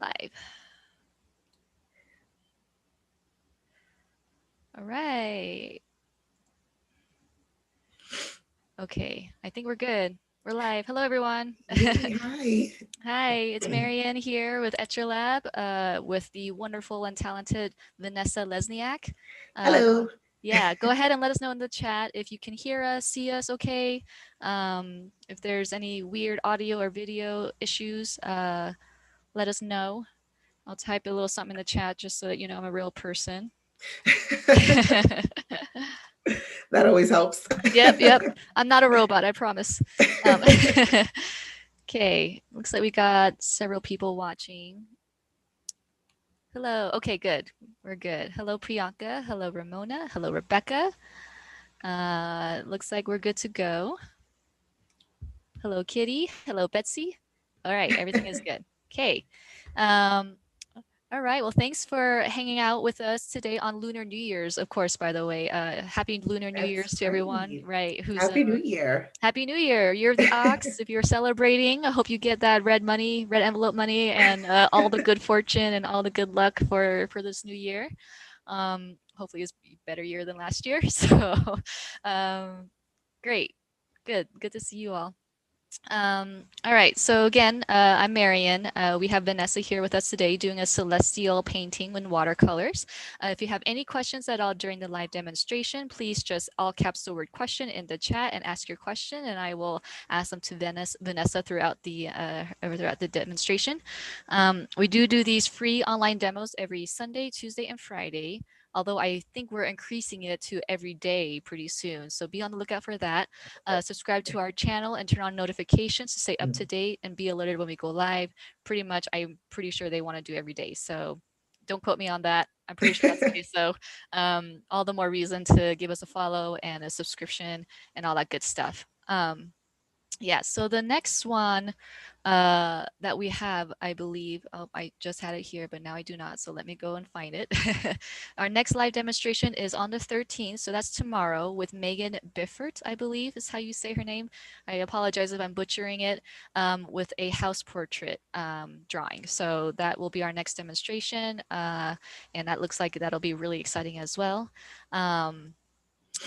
Live. All right. Okay, I think we're good. We're live. Hello, everyone. Yay, hi. Hi, it's Marianne here with Etcher Lab with the wonderful and talented Vanessa Lesniak. Hello. Yeah, go ahead and let us know in the chat if you can hear us, see us okay. If there's any weird audio or video issues, let us know. I'll type a little something in the chat just so that you know I'm a real person. That always helps. Yep. I'm not a robot, I promise. Um, okay, looks like we got several people watching. Hello. Okay, good. We're good. Hello, Priyanka. Hello, Ramona. Hello, Rebecca. Looks like we're good to go. Hello, Kitty. Hello, Betsy. All right, everything is good. Okay. Um, All right. Well, thanks for hanging out with us today on Lunar New Year's, of course, by the way. Happy Lunar New Year's That's to everyone, right. right? Who's Happy New Year. Happy New Year, Year of the Ox. If you're celebrating, I hope you get that red money, red envelope money, and all the good fortune and all the good luck for this new year. Hopefully it's a better year than last year. So, um, great. Good to see you all. All right. So again, I'm Marion. We have Vanessa here with us today doing a celestial painting in watercolors. If you have any questions at all during the live demonstration, please just all caps the word question in the chat and ask your question, and I will ask them to Vanessa throughout the demonstration. We do these free online demos every Sunday, Tuesday, and Friday. Although I think we're increasing it to every day pretty soon. So be on the lookout for that. Subscribe to our channel and turn on notifications to stay up to date and be alerted when we go live. Pretty much, I'm pretty sure they want to do every day. So don't quote me on that. I'm pretty sure that's the case. So all the more reason to give us a follow and a subscription and all that good stuff. Yeah, so the next one that we have, I believe, oh, I just had it here, but now I do not. So let me go and find it. Our next live demonstration is on the 13th. So that's tomorrow with Megan Biffert, I believe is how you say her name. I apologize if I'm butchering it, with a house portrait drawing. So that will be our next demonstration. And that looks like that'll be really exciting as well.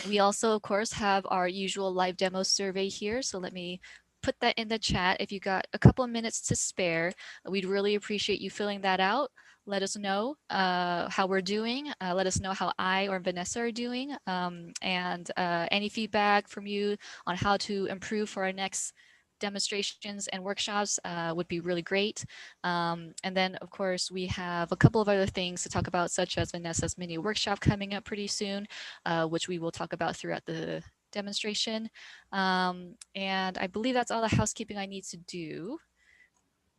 We also, of course, have our usual live demo survey here. So let me put that in the chat. If you got a couple of minutes to spare, we'd really appreciate you filling that out. Let us know how we're doing. Let us know how I or Vanessa are doing. And any feedback from you on how to improve for our next demonstrations and workshops would be really great. And then, of course, we have a couple of other things to talk about, such as Vanessa's mini workshop coming up pretty soon, which we will talk about throughout the demonstration. And I believe that's all the housekeeping I need to do.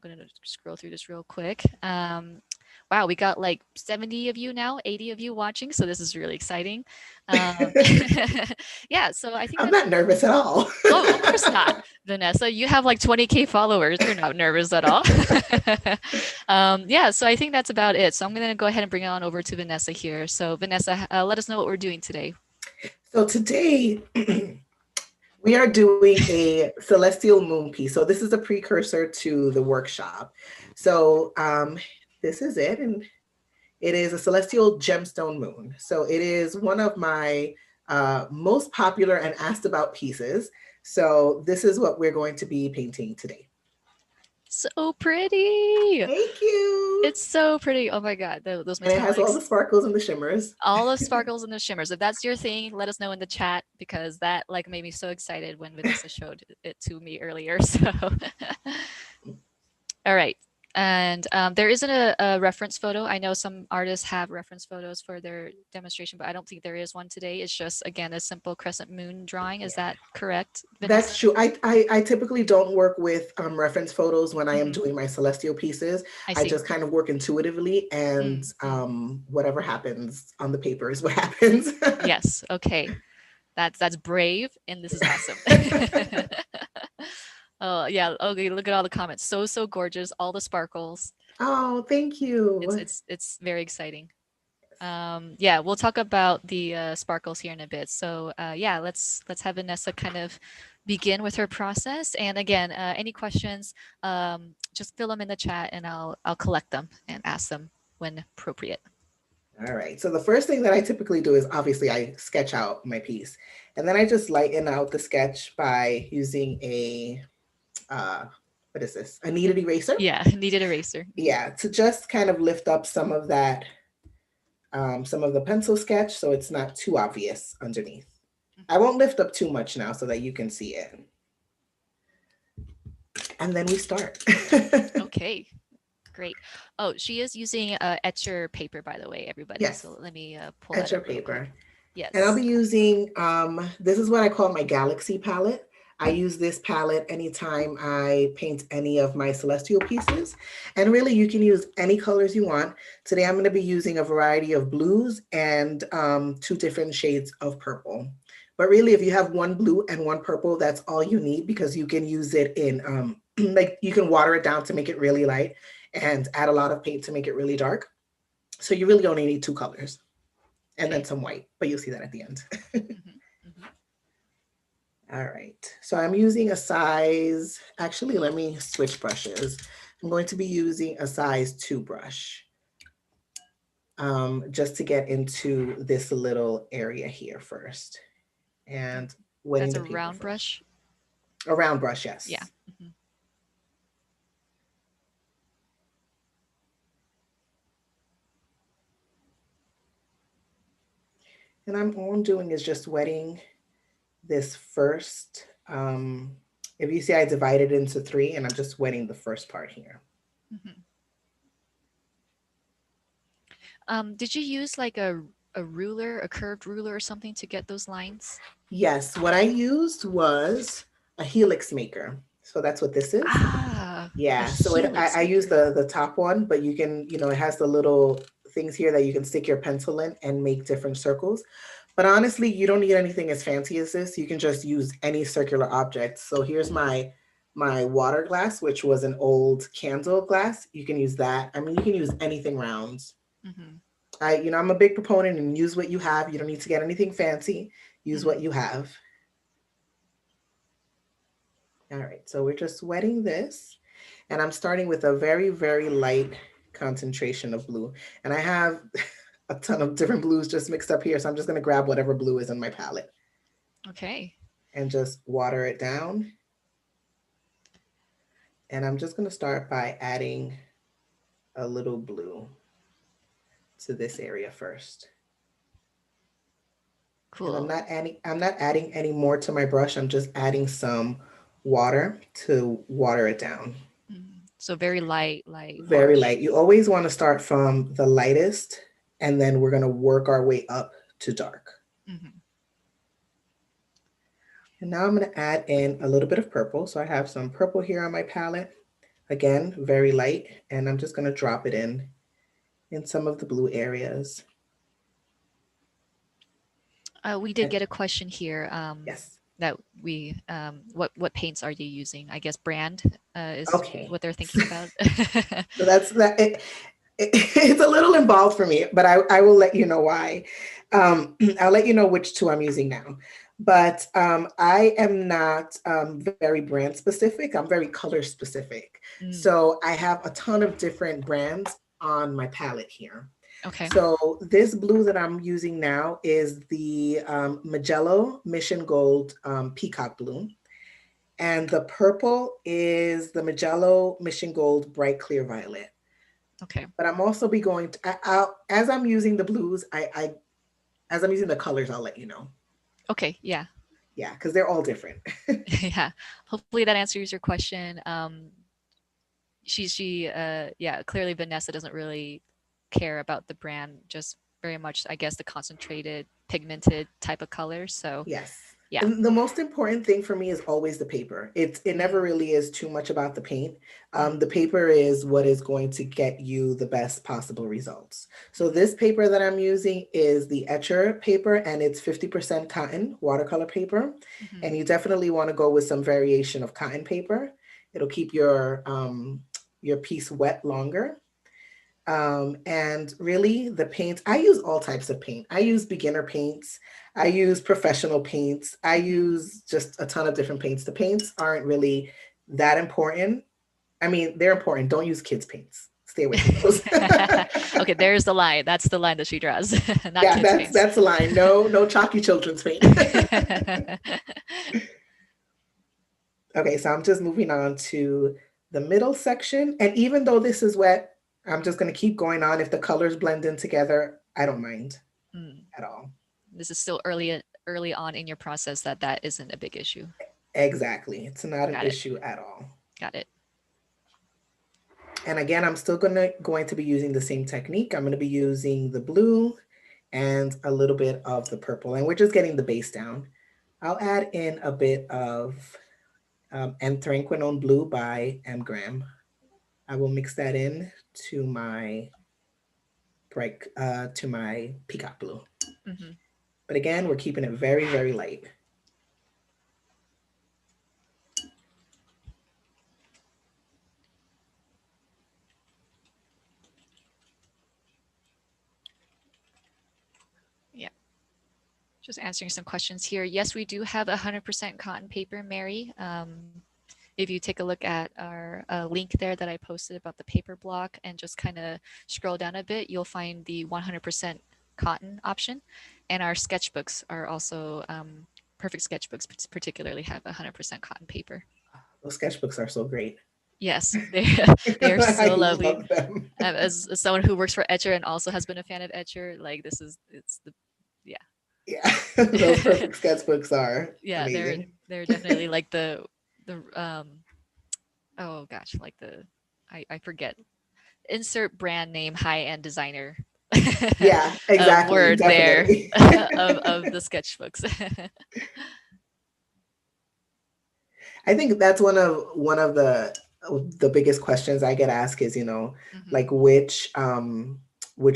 I'm going to scroll through this real quick. Wow, we got like 70 of you now, 80 of you watching. So this is really exciting. Um, yeah, so I think I'm that's, not nervous at all. oh, of course not. Vanessa, you have like 20K followers. You're not nervous at all. Yeah, so I think that's about it. So I'm going to go ahead and bring it on over to Vanessa here. So Vanessa, let us know what we're doing today. So today we are doing a celestial moon piece. So this is a precursor to the workshop. So this is it. And it is a celestial gemstone moon. So it is one of my most popular and asked about pieces. So this is what we're going to be painting today. So pretty. Thank you. It's so pretty. Oh my God, those And it has all metallics, the sparkles and the shimmers. all the sparkles and the shimmers. If that's your thing, let us know in the chat because that like made me so excited when Vanessa showed it to me earlier. So, all right. And there isn't a reference photo. I know some artists have reference photos for their demonstration, but I don't think there is one today. It's just, again, a simple crescent moon drawing. Is that correct, Vanessa? That's true. I typically don't work with reference photos when I am Hmm. doing my celestial pieces. I I see. just kind of work intuitively, and Mm. whatever happens on the paper is what happens. Yes. Okay. That's brave, and this is awesome. Oh yeah. Okay. Look at all the comments. So gorgeous. All the sparkles. Oh, thank It's you. it's it's very exciting. Yeah, we'll talk about the sparkles here in a bit. So yeah, let's have Vanessa kind of begin with her process. And again, any questions, just fill them in the chat, and I'll collect them and ask them when appropriate. All right. So the first thing that I typically do is obviously I sketch out my piece, and then I just lighten out the sketch by using a uh, what is this? A kneaded eraser. Yeah, kneaded eraser. Yeah, to just kind of lift up some of the pencil sketch so it's not too obvious underneath. I won't lift up too much now so that you can see it. And then we start. Okay, great. Oh, she is using etcher paper, by the way, everybody. Yes, So let me pull that etcher up real quick. paper. And I'll Yes. be using, this is what I call my Galaxy palette. I use this palette anytime I paint any of my celestial pieces. And really, you can use any colors you want. Today, I'm going to be using a variety of blues and 2 different shades of purple. But really, if you have one blue and one purple, that's all you need because you can use it in, like you can water it down to make it really light and add a lot of paint to make it really dark. So you really only need 2 colors and then Okay. some white, but you'll see that at the end. Hmm. Hmm. All right, so I'm using a size, actually, let me switch brushes. I'm going to be using a size 2 brush just to get into this little area here first and wetting That's the a paper round first. brush. A round brush, Yeah. yes. Hmm. And all I'm doing is just wetting this first. If you see, I divided into 3 and I'm just wetting the first part here. Hmm. Did you use like a ruler, a curved ruler or something to get those lines? Yes, what I used was a helix maker. So that's what this is. Ah, a Yeah, so helix I use maker. the top one, but you can, it has the little things here that you can stick your pencil in and make different circles. But honestly, you don't need anything as fancy as this. You can just use any circular object. So here's my water glass, which was an old candle glass. You can use that. I mean, you can use anything round. Hmm. I'm a big proponent and use what you have. You don't need to get anything fancy. Use what Hmm. you have. All right, so we're just wetting this. And I'm starting with a very, very light concentration of blue. And I have a ton of different blues just mixed up here. So I'm just going to grab whatever blue is in my palette Okay. and just water it down. And I'm just going to start by adding a little blue to this area first. And Cool. I'm not adding any more to my brush. I'm just adding some water to water it down. So very light Very wash. light. You always want to start from the lightest, and then we're going to work our way up to dark. Hmm. And now I'm going to add in a little bit of purple. So I have some purple here on my palette. Again, very light. And I'm just going to drop it in some of the blue areas. We did And get a question here. yes. That we what paints are you using? I guess brand is Okay. what they're thinking about. So that's that. It's a little involved for me, but I will let you know why. I'll let you know which 2 I'm using now. But I am not very brand specific. I'm very color specific. Mm, So I have a ton of different brands on my palette here. okay. So this blue that I'm using now is the Magello Mission Gold Peacock Blue. And the purple is the Magello Mission Gold Bright Clear Violet. Okay. But I'm also be going to, as I'm using the blues, as I'm using the colors, I'll let you know. Okay. Yeah. Yeah, because they're all different. Yeah. Hopefully that answers your question. Yeah, clearly Vanessa doesn't really care about the brand, just very much, I guess, the concentrated, pigmented type of colors. So Yes. yeah. And the most important thing for me is always the paper. It never Mm, really is too much about the paint. mm, The paper is what is going to get you the best possible results. So mhm, this paper that I'm using is the Etcher paper, and it's 50% cotton watercolor paper. mhm. And you definitely want to go with some variation of cotton paper. It'll keep your piece wet longer. And really, the paints, I use all types of paint. I use beginner paints, I use professional paints, I use just a ton of different paints. The paints aren't really that important. I mean, they're important. Don't use kids' paints. Stay away from those. Okay, there's the line. That's the line that she draws. Not Yeah, kids' that's paints. that's the line. No, no chalky children's paint. Okay, so I'm just moving on to the middle section. And even though this is wet, I'm just going to keep going on. If the colors blend in together, I don't mind Mm. at all. This is still early on in your process that isn't a big issue. Exactly. It's not an Got it. issue at all. Got it. And again, I'm still going to be using the same technique. I'm going to be using the blue and a little bit of the purple. And we're just getting the base down. I'll add in a bit of Anthraquinone Blue by M. Graham. I will mix that in to my to my peacock blue. Hmm. But again, we're keeping it very, very light. Yeah. Just answering some questions here. Yes, we do have 100% cotton paper, Mary. If you take a look at our link there that I posted about the paper block and just kind of scroll down a bit, you'll find the 100% cotton option. And our sketchbooks are also, Perfect Sketchbooks particularly have 100% cotton paper. Those sketchbooks are so great. Yes, they are so I lovely. love them. As someone who works for Etcher and also has been a fan of Etcher, like it's the yeah. Yeah, those perfect sketchbooks are Yeah, amazing. they're definitely like the oh gosh, like I forget, insert brand name high end designer Yeah, exactly, word there definitely. of the sketchbooks. I think that's one of the biggest questions I get asked is, Hmm. like which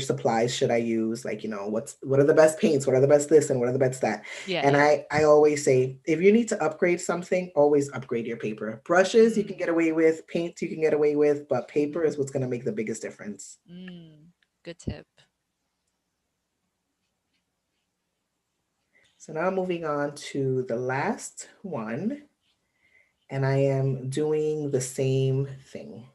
supplies should I use? Like, what are the best paints? What are the best this and what are the best that? Yeah, And yeah. I always say, if you need to upgrade something, always upgrade your paper. Brushes you can Mm, get away with, paint you can get away with, but paper mhm. is what's going to make the biggest difference. Good tip. So now moving on to the last one, and I am doing the same thing.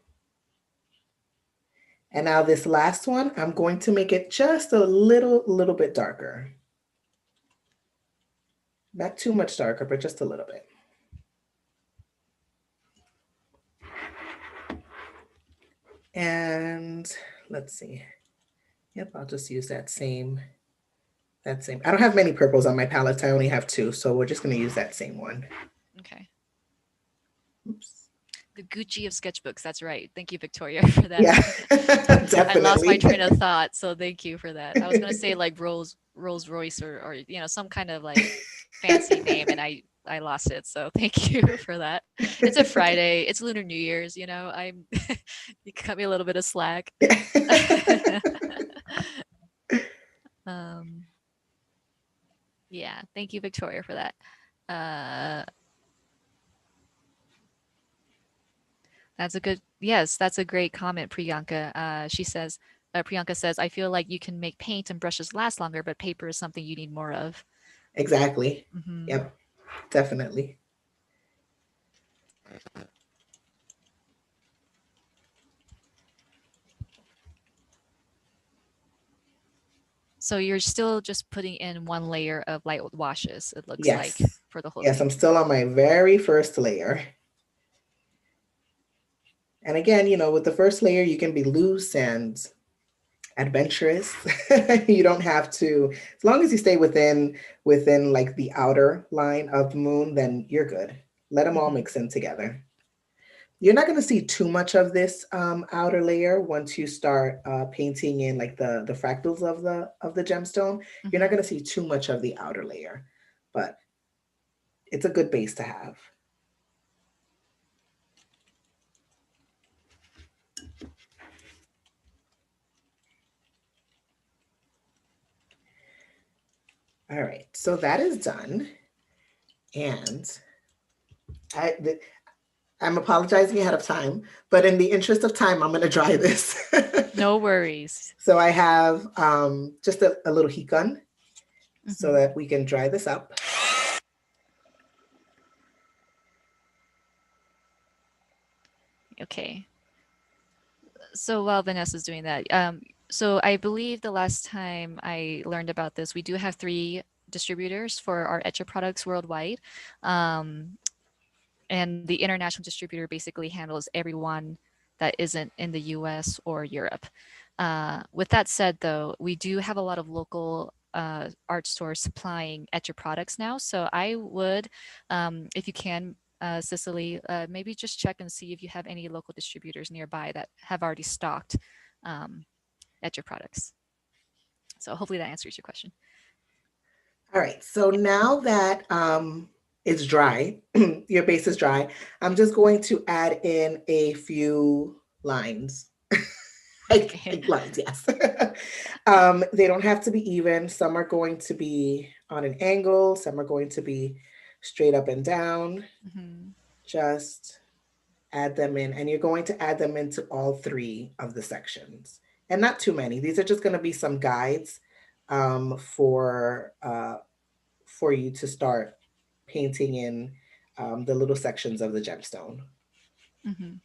And now this last one, I'm going to make it just a little bit darker. Not too much darker, but just a little bit. And let's see. Yep, I'll just use that same. I don't have many purples on my palette. I only have two, so we're just going to use that same one. Okay. Oops. The Gucci of sketchbooks. That's right. Thank you, Victoria, for that. Yeah, I lost my definitely. train of thought, so thank you for that. I was gonna say like Rolls Royce or some kind of like fancy name, and I lost it. So thank you for that. It's a Friday. It's Lunar New Year's. I'm you cut me a little bit of slack. um, yeah, thank you, Victoria, for that. Uh, that's a good, yes, that's a great comment, Priyanka. Priyanka says, I feel like you can make paint and brushes last longer, but paper is something you need more of. Exactly. Hmm. Yep, definitely. So you're still just putting in one layer of light washes, it looks like, Yes. for the whole Yes, thing. I'm still on my very first layer. And again, with the first layer, you can be loose and adventurous. You don't have to, as long as you stay within like the outer line of the moon, then you're good. Let them all Hmm. mix in together. You're not going to see too much of this outer layer once you start painting in like the fractals of the gemstone. You're not Hmm. going to see too much of the outer layer, but it's a good base to have. All right, so that is done, and I I'm apologizing ahead of time, but in the interest of time, I'm going to dry this. No worries. So I have just a little heat gun so Hmm. that we can dry this up. Okay. So while Vanessa's doing that, so I believe the last time I learned about this, we do have three distributors for our Etcher products worldwide. Um, and the international distributor basically handles everyone that isn't in the US or Europe. With that said, though, we do have a lot of local art stores supplying Etcher products now. So I would, if you can, Cicely, maybe just check and see if you have any local distributors nearby that have already stocked um, Etcher products. So hopefully that answers your question. All right, so now that it's dry, your base is dry, I'm just going to add in a few lines. Okay. Like lines, yes. They don't have to be even. Some are going to be on an angle, some are going to be straight up and down. Hmm. Just add them in, and you're going to add them into all three of the sections. And not too many. These are just going to be some guides for you to start painting in the little sections of the gemstone. Hmm.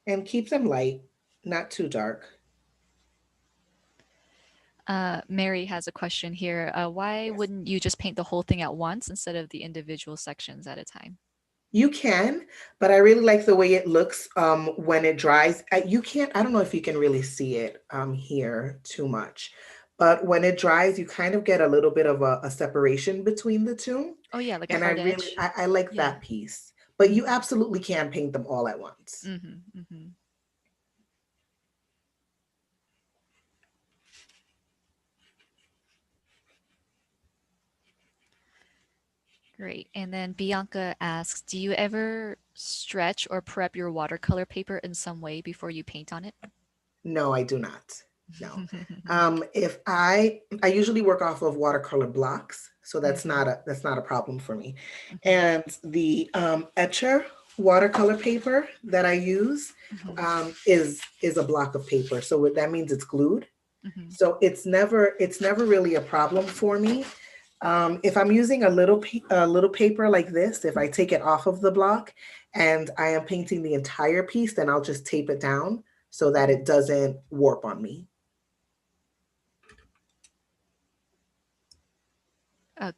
And keep them light, not too dark. Mary has a question here. Why Yes. wouldn't you just paint the whole thing at once instead of the individual sections at a time? You can, but I really like the way it looks when it dries. You can't, I don't know if you can really see it here too much, but when it dries, you kind of get a little bit of a separation between the two. Oh yeah, like a And I hard really, edge. I like Yeah. that piece. But you Hmm. absolutely can paint them all at once. Hmm. Hmm. Great. And then Bianca asks, do you ever stretch or prep your watercolor paper in some way before you paint on it? No, I do not. No. If I usually work off of watercolor blocks, so Hmm. that's not a problem for me. Hmm. And the etcher watercolor paper that I use Hmm. is a block of paper, so that means it's glued. Hmm. So it's never really a problem for me. If I'm using a little paper like this, if I take it off of the block and I am painting the entire piece, then I'll just tape it down so that it doesn't warp on me.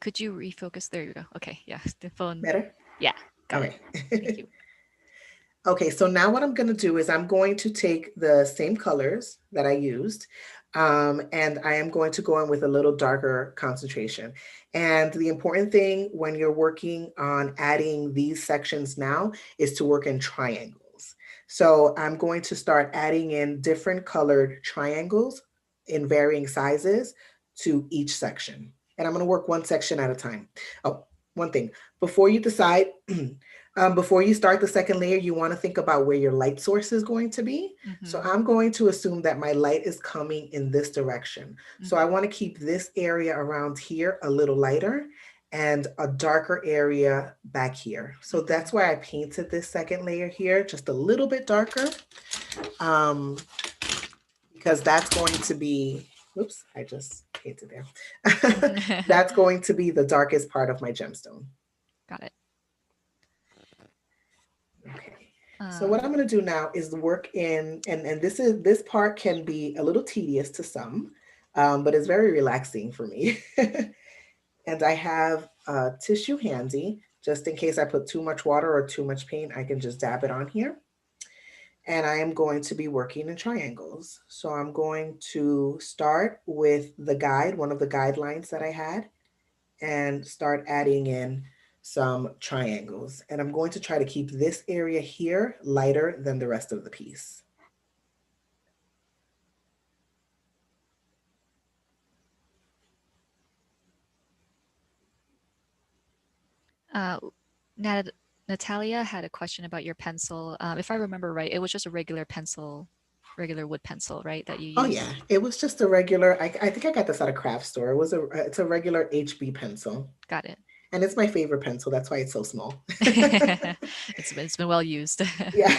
Could you refocus? There you go. Okay. Yeah. The phone. Better? Yeah. Got it. Okay. Thank you. Okay, so now what I'm going to do is I'm going to take the same colors that I used, and I am going to go in with a little darker concentration. And the important thing when you're working on adding these sections now is to work in triangles. So I'm going to start adding in different colored triangles in varying sizes to each section. And I'm going to work one section at a time. Oh, one thing, before you decide, before you start the second layer, you want to think about where your light source is going to be. So Hmm. I'm going to assume that my light is coming in this direction. So I Hmm. want to keep this area around here a little lighter and a darker area back here. So that's Hmm. why I painted this second layer here just a little bit darker, um, because that's going to be, oops, I just painted there. That's going to be the darkest part of my gemstone. Got it. Okay. So what I'm Um, going to do now is work in, and this part can be a little tedious to some, but it's very relaxing for me. And I have tissue handy, just in case I put too much water or too much paint, I can just dab it on here. And I am going to be working in triangles. So I'm going to start with the guide, one of the guidelines that I had, and start adding in some triangles. And I'm going to try to keep this area here lighter than the rest of the piece. uh, Nat- Natalia had a question about your pencil. If I remember right, it was just a regular pencil, regular wood pencil, right, that you Oh yeah, used? it was just a regular, I think I got this at a craft store. It's a regular HB pencil. Got it. And it's my favorite pencil. That's why it's so small. It's been well used. Yeah.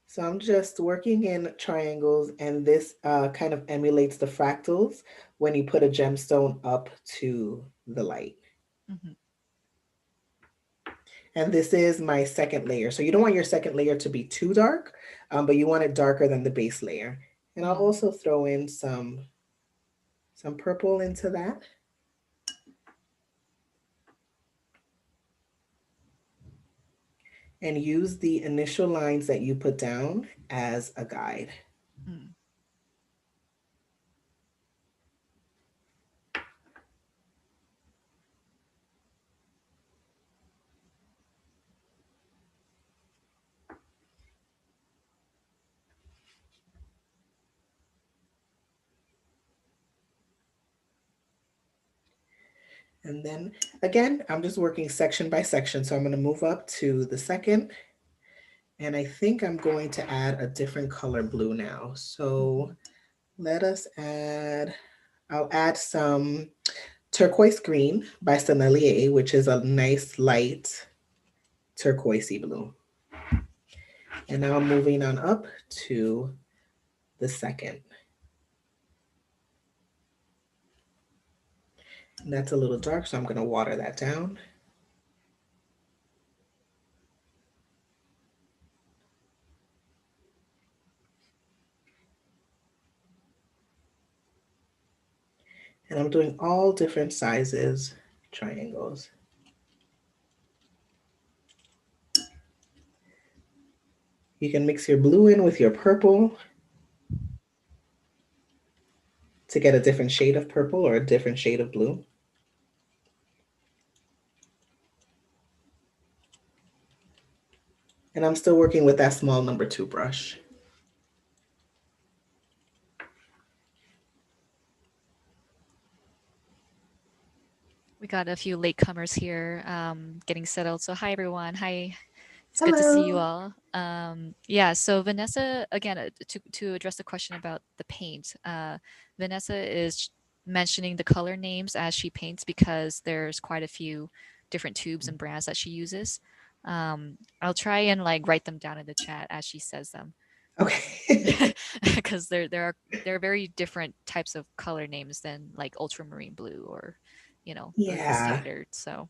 So I'm just working in triangles, and this kind of emulates the fractals when you put a gemstone up to the light. Mhm. And this is my second layer. So you don't want your second layer to be too dark, but you want it darker than the base layer. And I'll Mm. also throw in some purple into that. And use the initial lines that you put down as a guide. Mm. And then again, I'm just working section by section. So I'm going to move up to the second. And I think I'm going to add a different color blue now. So Mhm. let us I'll add some turquoise green by Sennelier, which is a nice light turquoisey blue. And now moving on up to the second. And that's a little dark, so I'm going to water that down. And I'm doing all different sizes triangles. You can mix your blue in with your purple to get a different shade of purple or a different shade of blue. And I'm still working with that small number 2 brush. We got a few latecomers here, getting settled. So hi everyone. Hi. It's good to see you Hello. all. Yeah, so Vanessa, again, to address the question about the paint, Vanessa is mentioning the color names as she paints because there's quite a few different tubes and brands that she uses. I'll try and like write them down in the chat as she says them, Okay. because there are very different types of color names than like ultramarine blue or, the Yeah. standard. So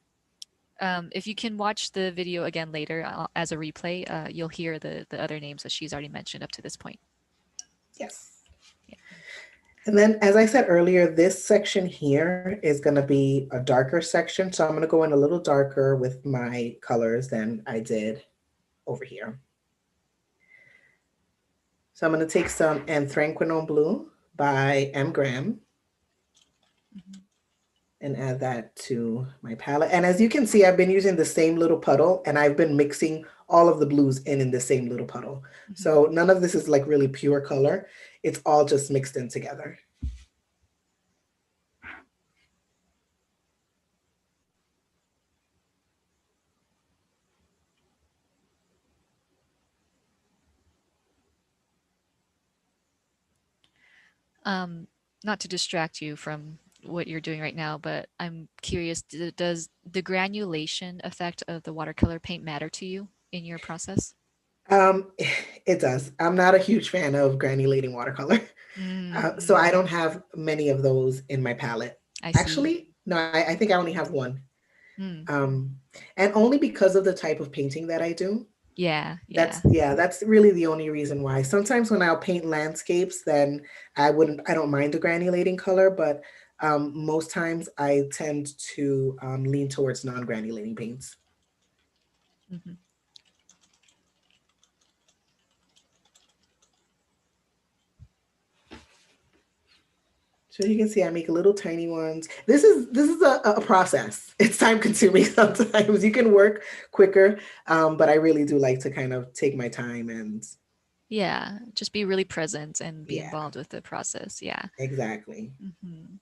if you can watch the video again later as a replay, you'll hear the other names that she's already mentioned up to this point. Yes. Yeah. And then, as I said earlier, this section here is going to be a darker section. So I'm going to go in a little darker with my colors than I did over here. So I'm going to take some Anthraquinone Blue by M. Graham Mhm. and add that to my palette. And as you can see, I've been using the same little puddle, and I've been mixing all of the blues in the same little puddle. Mhm. So none of this is like really pure color. It's all just mixed in together. Um, Not to distract you from what you're doing right now, but I'm curious, does the granulation effect of the watercolor paint matter to you in your process? Um, it does. I'm not a huge fan of granulating watercolor. So I Mm-hmm. don't have many of those in my palette. I see. Actually, no, I think I only have one. Mm. Um, and only because of the type of painting that I do. Yeah, That's yeah. yeah, that's really the only reason why. Sometimes when I'll paint landscapes, then I don't mind the granulating color, but most times I tend to lean towards non-granulating paints. Hmm. So you can see I make little tiny ones. This is a process. It's time consuming sometimes. You can work quicker, but I really do like to kind of take my time and Yeah, just be really present and be yeah, involved with the process. Yeah. exactly. Hmm.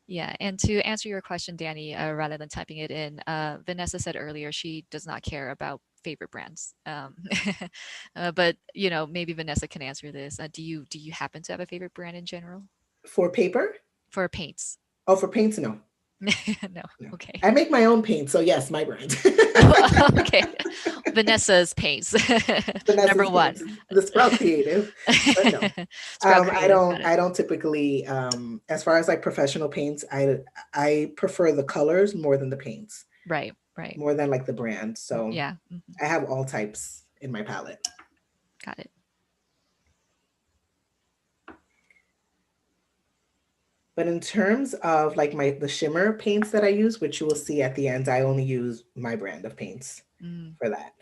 Yeah, and to answer your question, Danny, rather than typing it in, Vanessa said earlier she does not care about favorite brands. But maybe Vanessa can answer this. Do you happen to have a favorite brand in general? For paper? for paints? Oh, for paints? No. No. No. Okay. I make my own paint, so yes, my brand. Oh, okay. Vanessa's paints. Number Vanessa's one. paints, the Sprout Creative, but no. Sprout I Creative. don't. Got it. I don't typically. As far as like professional paints, I prefer the colors more than the paints, Right. Right. more than like the brand. So Yeah. I have all types in my palette. Got it. But in terms of like the shimmer paints that I use, which you will see at the end, I only use my brand of paints Mm, for that.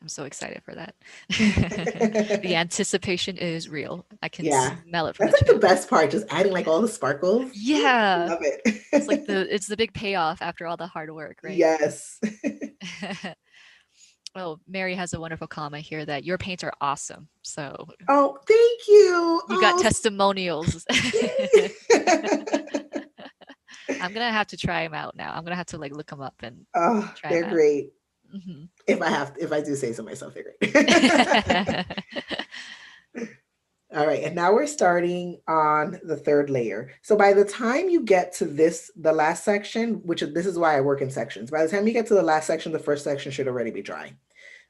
I'm so excited for that. The anticipation is real. I can Yeah, smell it from the that's like the chat. best part, just adding like all the sparkles. Yeah. Love It's like it. it's the big payoff after all the hard work, right? Yes. Oh, Mary has a wonderful comment here that your paints are awesome. So Oh, thank you. you got Oh, testimonials. yay. I'm gonna have to try them out now. I'm gonna have to like look them up and Oh, try them they're out. great. Hmm. If I do say so myself, they're great. All right, and now we're starting on the third layer. So by the time you get to the last section, this is why I work in sections. By the time you get to the last section, the first section should already be dry.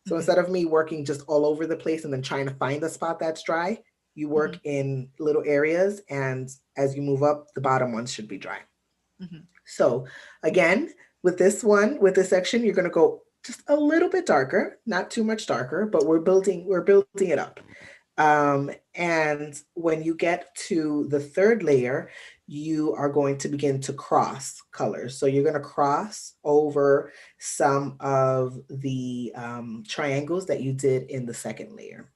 So Hmm. instead of me working just all over the place and then trying to find a spot that's dry, you Hmm. work in little areas, and as you move up, the bottom ones should be dry. Hmm. So again, with this section, you're going to go just a little bit darker, not too much darker, but we're building it up. And when you get to the third layer, you are going to begin to cross colors. So you're going to cross over some of the triangles that you did in the second layer.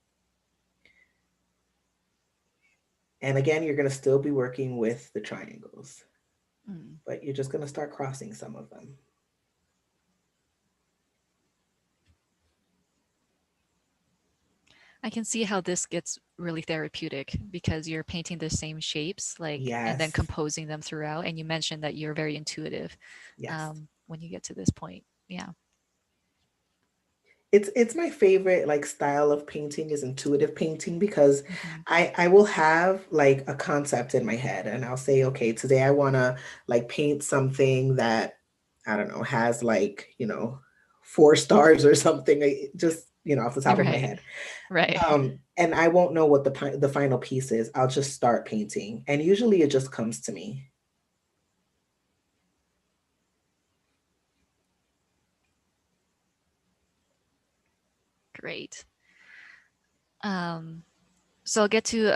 And again, you're going to still be working with the triangles, Mm. but you're just going to start crossing some of them. I can see how this gets really therapeutic because you're painting the same shapes, like, and then Yes. composing them throughout. And you mentioned that you're very intuitive Yes. when you get to this point. Yeah. It's my favorite like style of painting is intuitive painting because Hmm. I will have like a concept in my head and I'll say, okay, today I want to like paint something that I don't know has like, 4 stars or something, just off the top of my Right. head. Right. And I won't know what the final piece is. I'll just start painting and usually it just comes to me. Great. Um, so I'll get to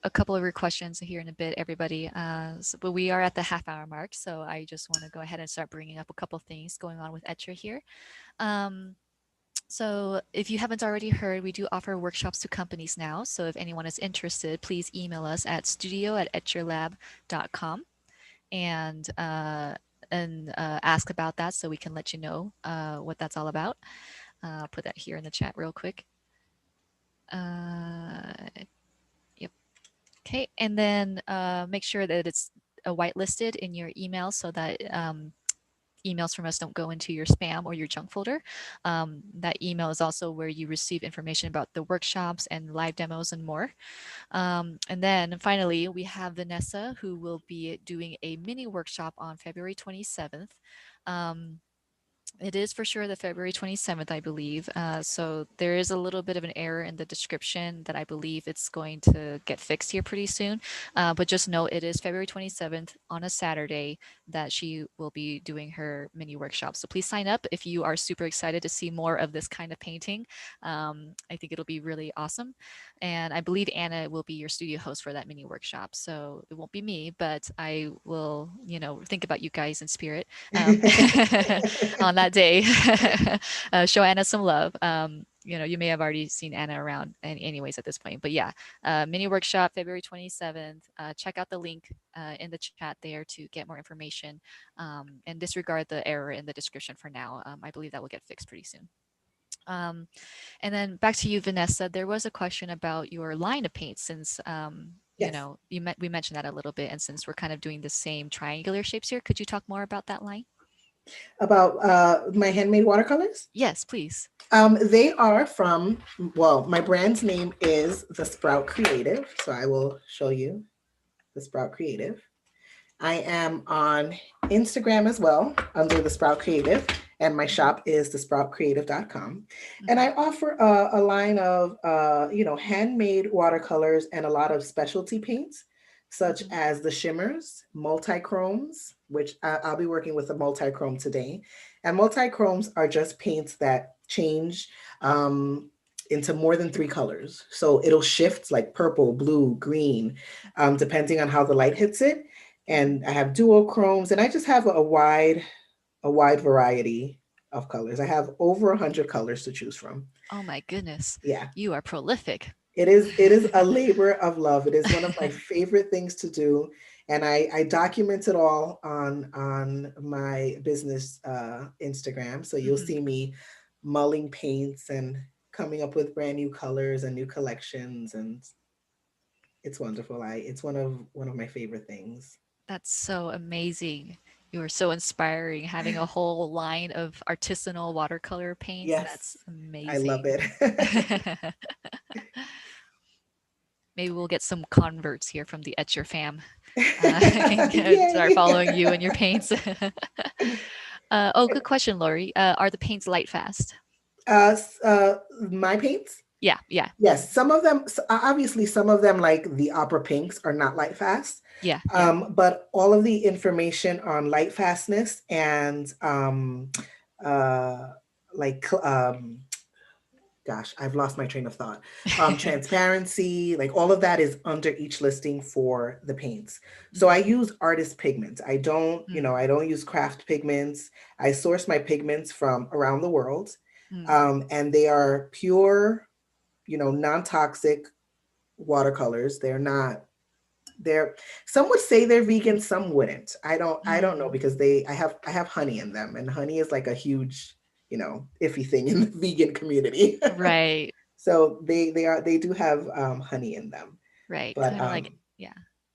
a couple of your questions here in a bit, everybody. But we are at the half-hour mark, so I just want to go ahead and start bringing up a couple of things going on with Etcher here. Um, So if you haven't already heard, we do offer workshops to companies now. So if anyone is interested, please email us at studio@etcherlab.com and ask about that so we can let you know what that's all about. I'll put that here in the chat real quick. Yep. Okay. And then make sure that it's whitelisted in your email so that emails from us don't go into your spam or your junk folder. That email is also where you receive information about the workshops and live demos and more. And then finally, we have Vanessa, who will be doing a mini workshop on February 27th. Um, it is for sure the February 27th, I believe. So there is a little bit of an error in the description that I believe it's going to get fixed here pretty soon. But just know it is February 27th on a Saturday that she will be doing her mini workshop. So please sign up if you are super excited to see more of this kind of painting. I think it'll be really awesome. And I believe Anna will be your studio host for that mini workshop. So it won't be me, but I will, think about you guys in spirit on that day. Show Anna some love. You may have already seen Anna around anyways at this point, but yeah, mini workshop February 27th. Check out the link in the chat there to get more information, and disregard the error in the description for now. I believe that will get fixed pretty soon. Um, and then back to you, Vanessa. There was a question about your line of paint since Yes. we mentioned that a little bit, and since we're kind of doing the same triangular shapes here, could you talk more about that line? About my handmade watercolors? Yes, please. They are from, well, my brand's name is The Sprout Creative. So I will show you The Sprout Creative. I am on Instagram as well under The Sprout Creative, and my Mhm, shop is thesproutcreative.com. And mhm, I offer a line of, handmade watercolors and a lot of specialty paints, such mhm, as the shimmers, multichromes, which I'll be working with a multichrome today. And multichromes are just paints that change um, into more than three colors. So it'll shift like purple, blue, green, depending on how the light hits it. mhm. And I have duochromes, and I just have a wide variety of colors. I have over 100 colors to choose from. Oh my goodness. Yeah, You are prolific. it is a labor of love. It is one of my favorite things to do, and I document it all on my business Instagram. So you'll Mhm. see me mulling paints and coming up with brand new colors and new collections, and it's wonderful. It's one of my favorite things. That's so amazing. You are so inspiring having a whole line of artisanal watercolor paints. That's Yes, I love amazing. it. Maybe we'll get some converts here from the Etcher fam. Can start Yay. following you and your paints. Oh, good question, Lori. Are the paints light fast? My paints? Yeah, yeah, Yes, some of them, obviously, some of them, like the opera pinks, are not light fast. yeah, yeah. But all of the information on light fastness and uh, like gosh, I've lost my train of thought. Transparency, like all of that is under each listing for the paints. So I Mhm. use artist pigments. Mm, I don't use craft pigments. I source my pigments from around the world. mm, And they are pure, non-toxic watercolors. They're some would say they're vegan, some wouldn't. I don't know mm. because I have honey in them, and honey is like a huge, iffy thing in the vegan community. Right, So they do have honey in them. right. But Kind of like, yeah,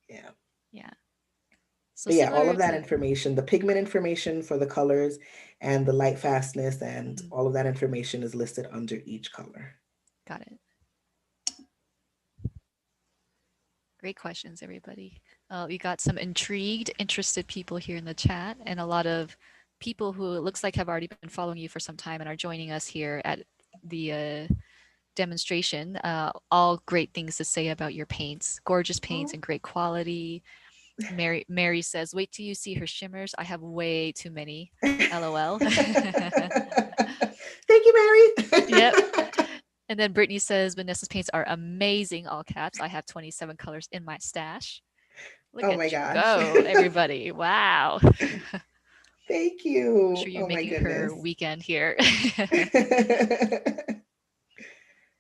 yeah. yeah. So But yeah, all similar of that to, information, the pigment information for the colors and the light fastness and mhm, all of that information is listed under each color. got it. Great questions, everybody. We got some intrigued, interested people here in the chat, and a lot of people who it looks like have already been following you for some time and are joining us here at the demonstration. All great things to say about your paints, gorgeous paints Oh. and great quality. Mary says, "Wait till you see her shimmers. I have way too many." LOL. Thank you, Yep. Mary. And then Brittany says, "Vanessa's paints are amazing." All caps. I have 27 colors in my stash. Look Oh my at you gosh. go, everybody. Wow. Thank I'm sure you. you're Oh my making her goodness. weekend here.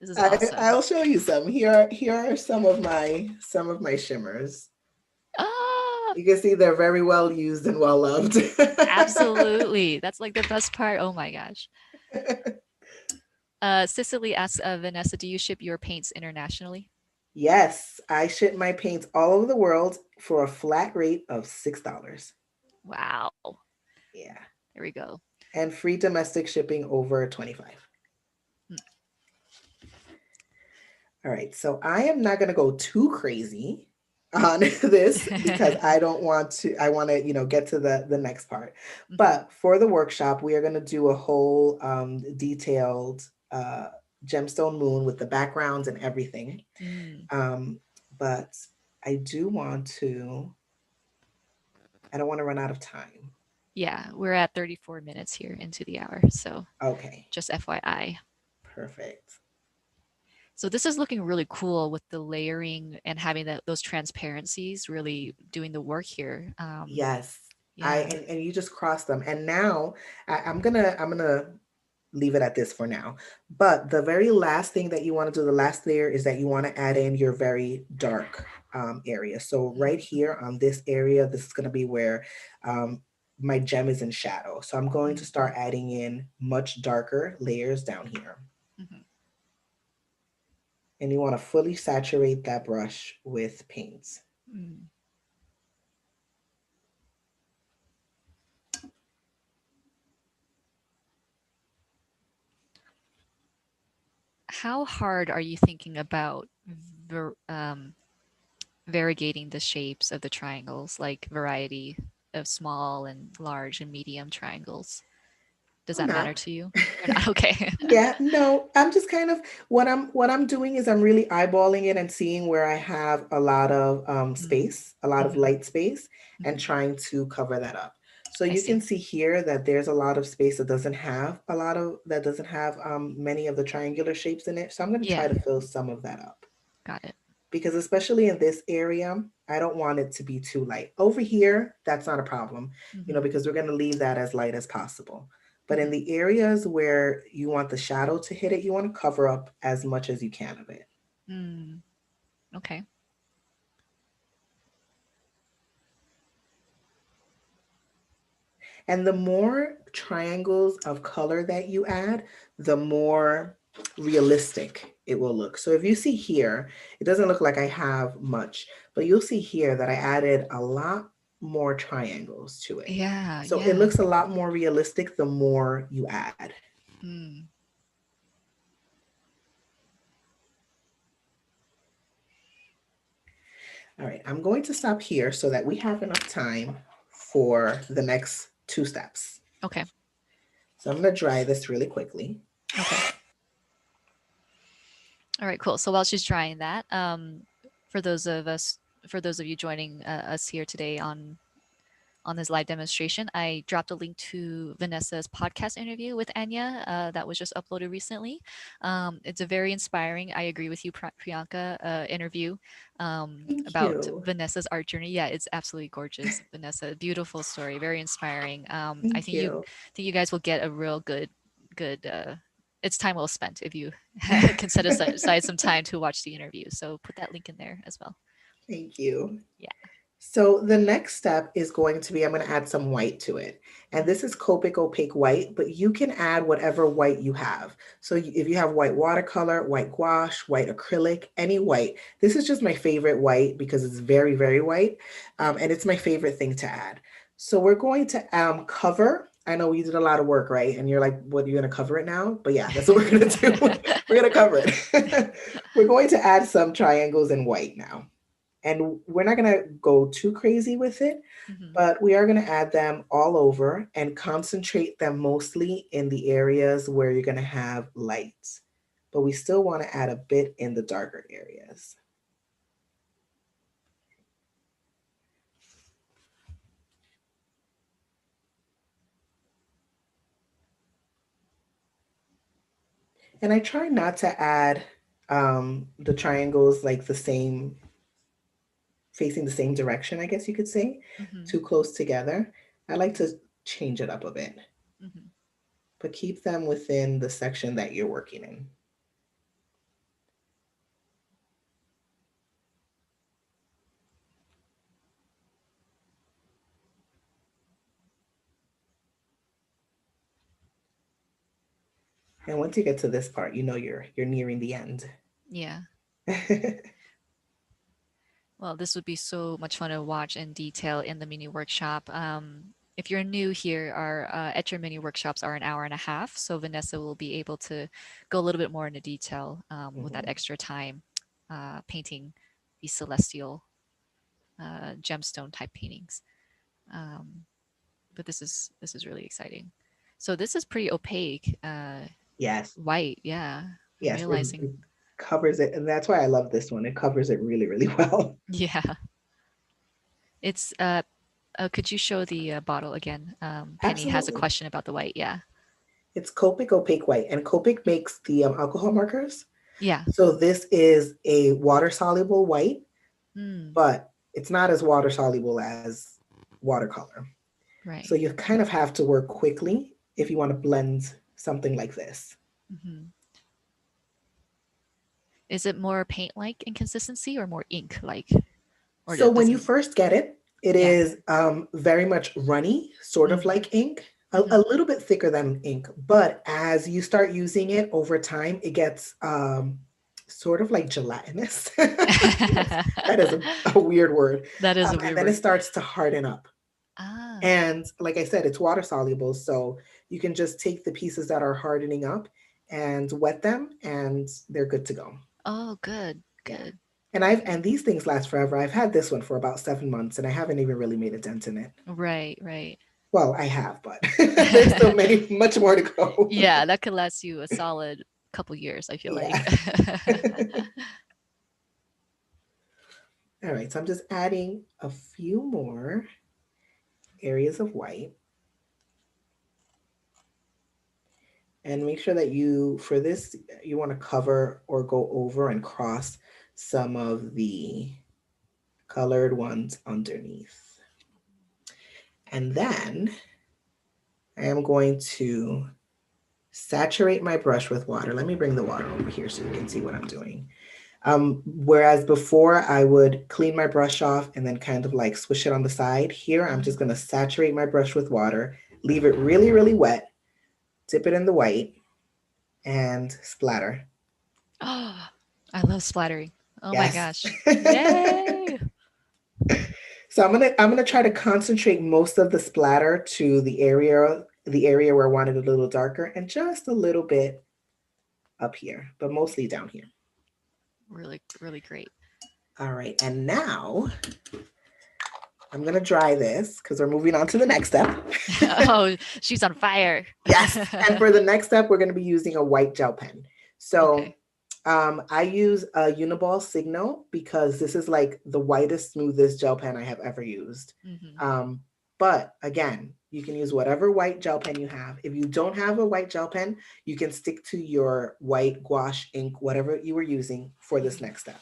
This is I'll awesome. show you some. Here are some of my shimmers. Ah, You can see they're very well used and well loved. absolutely. That's like the best part. Oh my gosh. Cicely asks, Vanessa, do you ship your paints internationally? Yes, I ship my paints all over the world for a flat rate of $6. Wow. Yeah. There we go. And free domestic shipping over 25. Mm. All right, so I am not going to go too crazy on this because I want to, get to the next part. Mhm. But for the workshop, we are going to do a whole detailed gemstone moon with the backgrounds and everything. Mm. Um, but I do want to, I don't want to run out of time. Yeah, we're at 34 minutes here into the hour. So Okay, just FYI. perfect. So this is looking really cool with the layering and having those transparencies really doing the work here. Yes. I Yeah. and you just cross them. And now I'm gonna leave it at this for now. But the very last thing that you want to do, the last layer, is that you want to add in your very dark area. So right Mm-hmm. here on this area, this is going to be where um, my gem is in shadow. So I'm going to Mm-hmm. start adding in much darker layers down here. Mm-hmm. And you want to fully saturate that brush with paints. Mm. how hard are you thinking about variegating the shapes of the triangles, like variety of small and large and medium triangles? Does I'm that matter not. to you? You're not okay. Yeah, no, I'm just kind of what I'm doing is I'm really eyeballing it and seeing where I have a lot of Mm. space, a lot of Hmm. light space, and Hmm. trying to cover that up. So I you can see. see here that there's a lot of space that doesn't have many of the triangular shapes in it. So I'm going to try Yeah, to fill some of that up got it. because especially in this area, I don't want it to be too light. Over here, that's not a problem, Hmm. because we're going to leave that as light as possible. But in Hmm. the areas where you want the shadow to hit it, you want to cover up as much as you can of it. Mm. Okay. And the more triangles of color that you add, the more realistic it will look. So if you see here, it doesn't look like I have much, but you'll see here that I added a lot more triangles to it. Yeah, So it yeah. looks a lot more realistic the more you add. Mm. All right, I'm going to stop here so that we have enough time for the next two steps. Okay. So I'm going to dry this really quickly. Okay. All right, cool. So while she's trying that, for those of us, for those of you joining us here today on this live demonstration, I dropped a link to Vanessa's podcast interview with Anya that was just uploaded recently. It's a very inspiring, I agree with you, Priyanka, interview Thank about you. Vanessa's art journey. Yeah, it's absolutely gorgeous, Vanessa. Beautiful story, very inspiring. I Thank you. think you guys will get a real good. It's time well spent if you can set aside some time to watch the interview. So put that link in there as well. Thank you. Yeah. So the next step is going to be I'm going to add some white to it. And Mhm. this is Copic opaque white, but you can add whatever white you have. So if you have white watercolor, white gouache, white acrylic, any white. This is just my favorite white because it's very, very white. And it's my favorite thing to add. So we're going to cover. I know we did a lot of work, right? And you're like, what are you going to cover it now? But yeah, that's what we're going to do. We're going to cover it. We're going to add some triangles in white now. And we're not going to go too crazy with it, Mhm. but we are going to add them all over and concentrate them mostly in the areas where you're going to have lights. But we still want to add a bit in the darker areas. And I try not to add the triangles like the same, facing the same direction, I guess you could say, Mhm. too close together. I like to change it up a bit, Mhm. but keep them within the section that you're working in. And once you get to this part, you know you're nearing the end. Yeah. Well, this would be so much fun to watch in detail in the mini workshop. If you're new here, our at your mini workshops are an hour and a half, so Vanessa will be able to go a little bit more into detail with that Mhm. extra time painting these celestial gemstone type paintings. Um, but this is really exciting. So this is pretty opaque, Yes, white. Yeah, I'm yes, realizing. it covers it, and that's why I love this one. It covers it really, really well. Yeah, it's could you show the bottle again? Penny has a Absolutely. question about the white. Yeah. It's Copic opaque white, and Copic makes the alcohol markers. Yeah. So this is a water soluble white, Mm, but it's not as water soluble as watercolor. So right. you kind of have to work quickly if you want to blend something like this. Hmm. Is it more paint-like in consistency or more ink-like? Or So when does you it? first get it, it Yeah. is very much runny, sort of Mm, like ink, a hmm. little bit thicker than ink. But as you start using it over time, it gets sort of like gelatinous. Yes, that is a weird word. That is a And weird then it word. starts to harden up. Ah. And like I said, it's water soluble. So you can just take the pieces that are hardening up and wet them, and they're good to go. Oh, good, Yeah. good. And these things last forever. I've had this one for about 7 months, and I haven't even really made a dent in it. Right, right. Well, I have, but there's still much more to go. Yeah, that could last you a solid couple years, I feel like. Yeah. All right, so I'm just adding a few more areas of white, and make sure that for this, you want to cover or go over and cross some of the colored ones underneath. And then I am going to saturate my brush with water. Let me bring the water over here so you can see what I'm doing. Whereas before I would clean my brush off and then kind of like swish it on the side, here I'm just Mhm. going to saturate my brush with water, leave it really, really wet, dip it in the white, and splatter. Oh, I love splattering. Oh my Yes. gosh. Yay! So I'm gonna try to concentrate most of the splatter to the area where I wanted it a little darker, and just a little bit up here, but mostly down here. Really, really great. All right, and now I'm gonna dry this because we're moving on to the next step. Oh, she's on fire. Yes, and for the next step, we're gonna be using a white gel pen. So Okay. I use a Uniball Signal because this is like the whitest, smoothest gel pen I have ever used. Hmm. Um, but again, you can use whatever white gel pen you have. If you don't have a white gel pen, you can stick to your white gouache ink, whatever you were using for this Hmm. next step.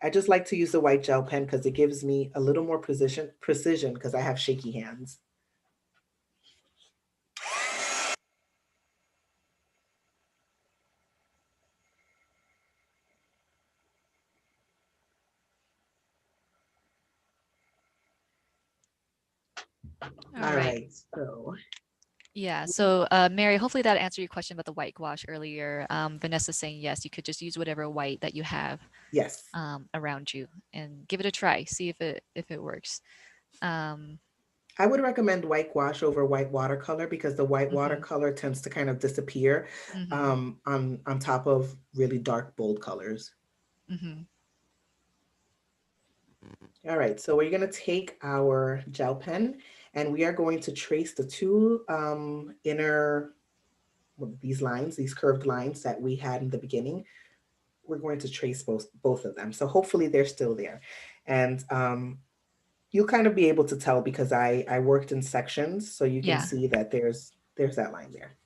I just like to use the white gel pen because it gives me a little more precision because I have shaky hands. All All right. right, so Yeah. So, Mary, hopefully that answered your question about the white gouache earlier. Vanessa saying yes, you could just use whatever white that you have yes, around you and give it a try. See if it works. Um, I would recommend white gouache over white watercolor because the white mhm, watercolor tends to kind of disappear mhm, on top of really dark, bold colors. mhm. All right, so we're going to take our gel pen and we are going to trace the two inner, well, these lines, these curved lines that we had in the beginning. We're going to trace both of them. So hopefully they're still there. And you'll kind of be able to tell because I worked in sections, so you can Yeah. see that there's that line there.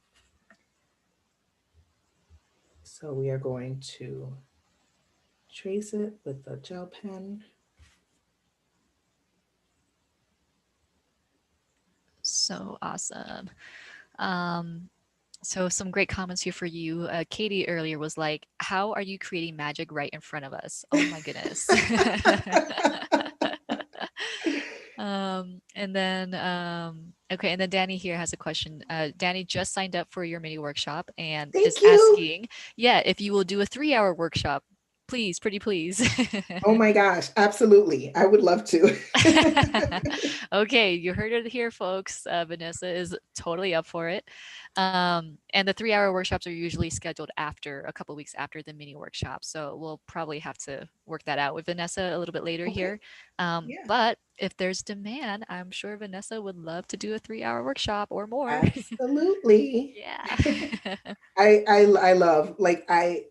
So we are going to trace it with the gel pen. So awesome. Um, so some great comments here for you. Katie earlier was like, "How are you creating magic right in front of us?" Oh my goodness. And then okay, and then Danny here has a question. Danny just signed up for your mini workshop and is Thank you. asking, yeah, if you will do a 3 hour workshop, please, pretty please. Oh my gosh, absolutely. I would love to. Okay, you heard it here, folks. Vanessa is totally up for it. And the 3 hour workshops are usually scheduled after a couple weeks after the mini workshop. So we'll probably have to work that out with Vanessa a little bit later Okay. here. Yeah, But if there's demand, I'm sure Vanessa would love to do a 3 hour workshop or more. absolutely. Yeah. I love like I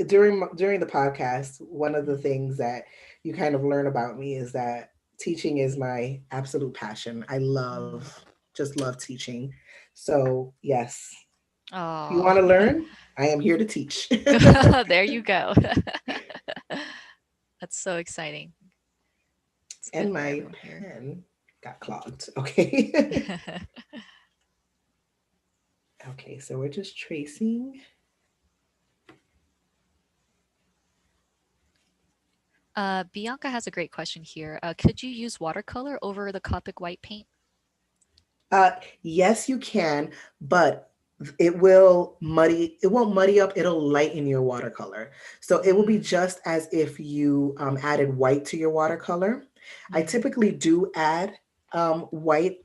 during the podcast, one of the Mhm, things that you kind of learn about me is that teaching is my absolute passion. I mhm. just love teaching. So yes, if you Oh, want to learn, I am here to teach. there you go. That's so exciting. It's good And for my everyone here. pen got clogged. Okay. Okay, so we're just tracing. Bianca has a great question here. Could you use watercolor over the Copic white paint? Uh, yes, you can, but it won't muddy up, it'll lighten your watercolor. So it will be Mm, just as if you added white to your watercolor. I mhm, typically do add white,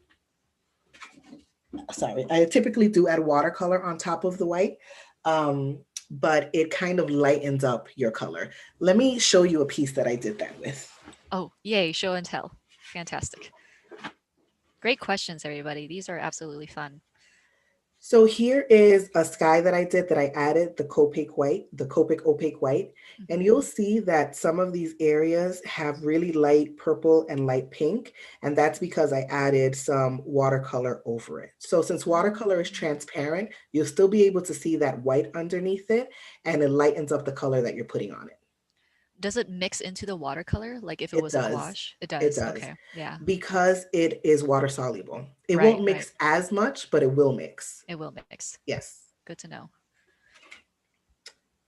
sorry, I typically do add watercolor on top of the white. um, but it kind of lightens up your color. Let me show you a piece that I did that with. Oh, yay, show and tell. Fantastic. Great questions, everybody. These are absolutely fun. So here is a sky that I did that I added the Copic white, the Copic opaque white. And Mhm. you'll see that some of these areas have really light purple and light pink. And that's because I added some watercolor over it. So since watercolor is Mm. transparent, you'll still be able to see that white underneath it, and it lightens up the color that you're putting on it. Does it mix into the watercolor like if it It was a does. wash? It It does. does. Okay. Yeah. Because it is water soluble. It won't Right, right. mix as much, but it will mix. It will mix. Yes. Good to know.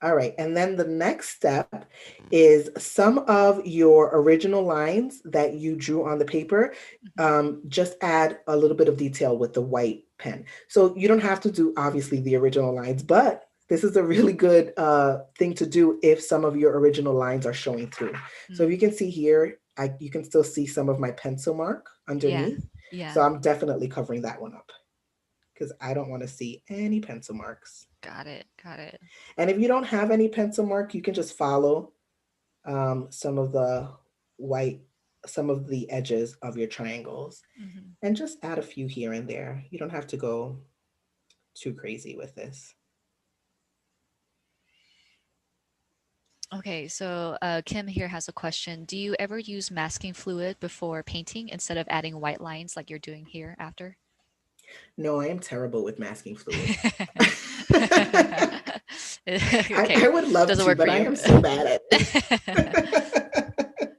All right. And then the next step is some of your original lines that you drew on the paper, Mhm. just add a little bit of detail with the white pen. So you don't have to do obviously the original lines, but this is a really good thing to do if some of your original lines are showing through. So you Mm. can see here, you can still see some of my pencil mark Yeah. underneath. Yeah. So I'm definitely covering that one up because I don't want to see any pencil marks. Got it. Got it. And if you don't have any pencil mark, you can just follow some of the white, some of the edges of your triangles, Mhm. and just add a few here and there. You don't have to go too crazy with this. Okay, so Kim here has a question. Do you ever use masking fluid before painting instead of adding white lines like you're doing here after? No, I am terrible with masking fluid. Okay, I would love doesn't to, work for but I you. am so bad at it.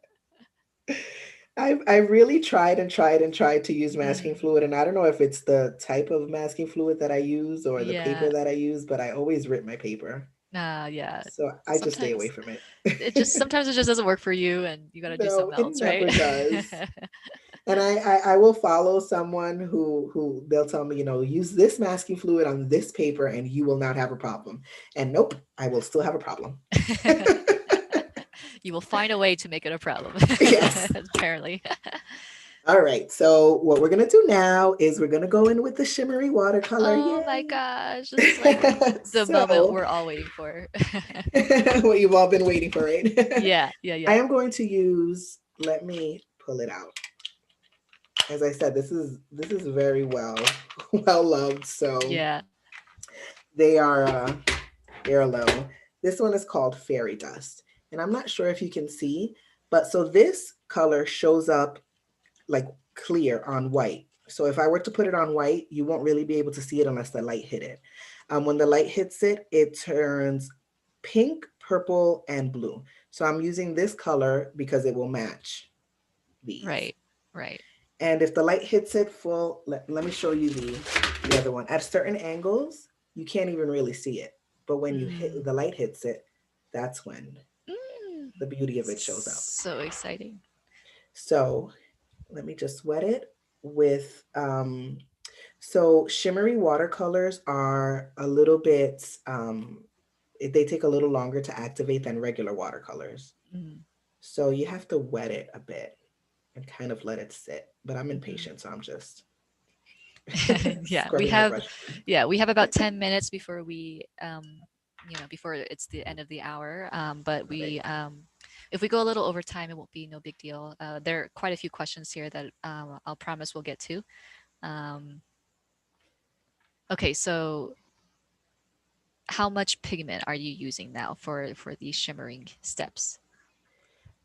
I really tried and tried and tried to use masking Mm, fluid, and I don't know if it's the type of masking fluid that I use or the paper yeah, that I use, but I always rip my paper. yeah. So I just stay away Sometimes from it. sometimes it just doesn't work for you, and you got to do No, something it else, right? never does. And I will follow someone who they'll tell me, use this masking fluid on this paper and you will not have a problem. And nope, I will still have a problem. You will find a way to make it a problem, Yes. apparently. All right. So what we're gonna do now is we're gonna go in with the shimmery watercolor. Oh my Yay. gosh, this is like the moment So we're all waiting for. what you've all been waiting for, right? Yeah, yeah, I yeah. am going to use, let me pull it out. As I said, this is very well loved. So Yeah. they are heirloom. This one is called fairy dust. And I'm not sure if you can see, but so this color shows up like clear on white. So if I were to put it on white, you won't really be able to see it unless the light hit it. When the light hits it, it turns pink, purple, and blue. So I'm using this color because it will match these. Right. Right. And if the light hits it full, let me show you the other one. At certain angles, you can't even really see it. But when Mm. the light hits it, that's when Mm. the beauty of it shows up. So exciting. So let me just wet it with so shimmery watercolors are a little bit they take a little longer to activate than regular watercolors. Mm. So you have to wet it a bit and kind of let it sit. But I'm Mhm. impatient, so I'm just Yeah, we scrubbing my have brush. about 10 minutes before we before it's the end of the hour. But Okay. we if we go a little over time, it won't be no big deal. There are quite a few questions here that I'll promise we'll get to. Um, okay, so how much pigment are you using now for these shimmering steps?